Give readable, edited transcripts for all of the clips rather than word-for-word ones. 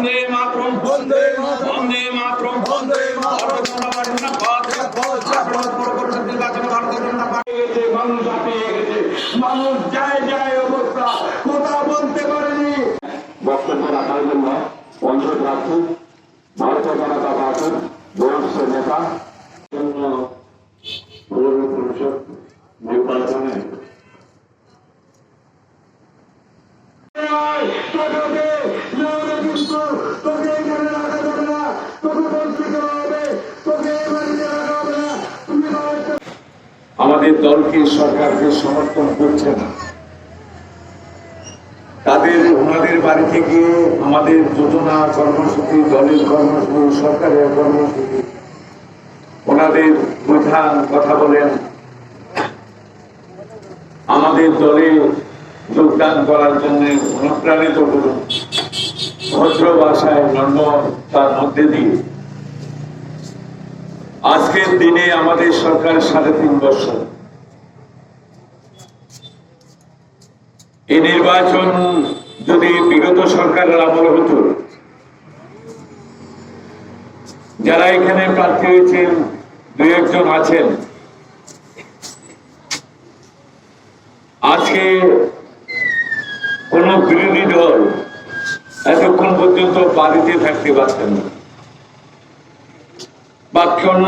বন্দে মাতরম বন্দে মাতরম বন্দে মাতরম বন্দে মাতরম মানুষ হাঁপিয়ে গেছে, মানুষ যায় যায় অবস্থা, কথা বলতে পারেনি। বক্তব্য রাখার জন্য অনুরোধ রাখছি ভারতীয় জনতা পার্টির বরিষ্ঠ নেতা পৌর পরিষদ নির্বাচনে আমাদের দলকে সরকারকে সমর্থন করছে না, ওনাদের বাড়িতে গিয়ে আমাদের যোজনা কর্মসূচি, দলের কর্মসূচি, সরকারের কর্মসূচি, ওনাদের প্রধান কথা বলেন, আমাদের দলে যোগদান করার জন্য অনুপ্রাণিত করুন, ভদ্র ভাষায় নম্রতার মধ্যে দিয়ে। আজকের দিনে আমাদের সরকার 3.5 বছর, এই নির্বাচন যদি বিগত সরকারের আমল হতো, যারা এখানে প্রার্থী হয়েছেন 2-1 জন আছেন, আজকে কোন বিরোধী দল এতক্ষণ পর্যন্ত বাড়িতে থাকতে পারতেন না, বা কোন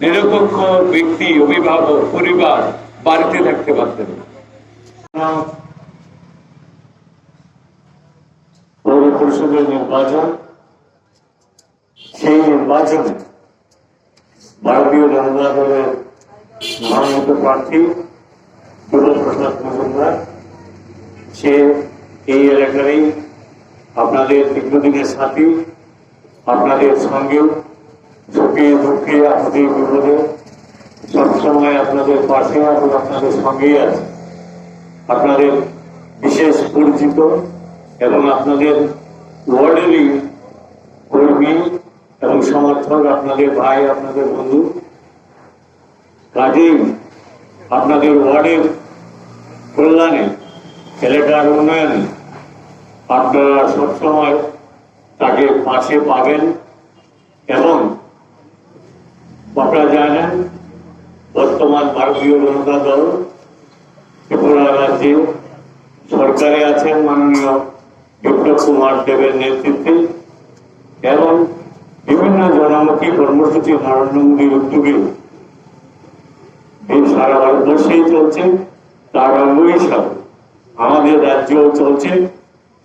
নিরপেক্ষ ব্যক্তি, অভিভাবক, পরিবার বাড়িতে থাকতে পারতেন না। পৌর পরিষদের নির্বাচন, সেই নির্বাচনে ভারতীয় জনতা দলের মনোনীত প্রার্থী প্রসাদ মজুমদার, সে এই এলাকারই আপনাদের দীর্ঘদিনের সাথী, আপনাদের সঙ্গেও সুখে দুঃখে আপদে বিপদে সবসময় আপনাদের পাশে এবং আপনাদের সঙ্গেই আছে। আপনাদের বিশেষ পরিচিত এবং আপনাদের ওয়ার্ডেরই কর্মী এবং সমর্থক, আপনাদের ভাই, আপনাদের বন্ধু। কাজেই আপনাদের ওয়ার্ডের কল্যাণে, এলাকার উন্নয়নে আপনারা সবসময় তাকে পাশে পাবেন। এবং আপনারা জানেন, বর্তমান ভারতীয় জনতা দল ত্রিপুরা রাজ্যে সরকারে আছেন মাননীয় বিপ্লব কুমার দেবের নেতৃত্বে, এবং বিভিন্ন জনমুখী কর্মসূচি নরেন্দ্র মোদীর উদ্যোগে এই সারা ভারতবর্ষেই চলছে, তার অঙ্গ হিসাবে আমাদের রাজ্যেও চলছে।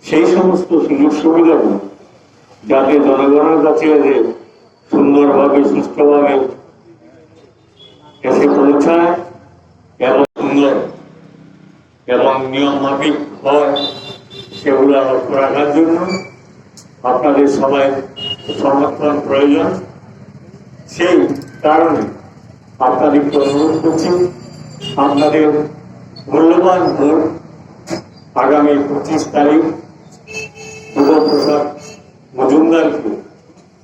সেই সমস্ত সুযোগ সুবিধাগুলো যাতে জনগণের কাছে সুন্দরভাবে, সুষ্ঠুভাবে এসে পৌঁছায় এবং সুন্দর এবং নিয়ম মাফিক হয়, সেগুলো লক্ষ্য রাখার জন্য আপনাদের সবাই সমর্থন প্রয়োজন। সেই কারণে আপনাদেরকে অনুরোধ করছি, আপনাদের মূল্যবান ভোট আগামী 25 তারিখ প্রসাদ মজুমদারকে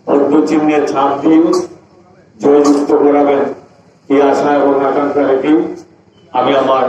পদ্মচিহ্নে ছাপ দিয়ে জয়যুক্ত করাবেন, এই আশা এবং আকাঙ্ক্ষা রেখে আমি আমার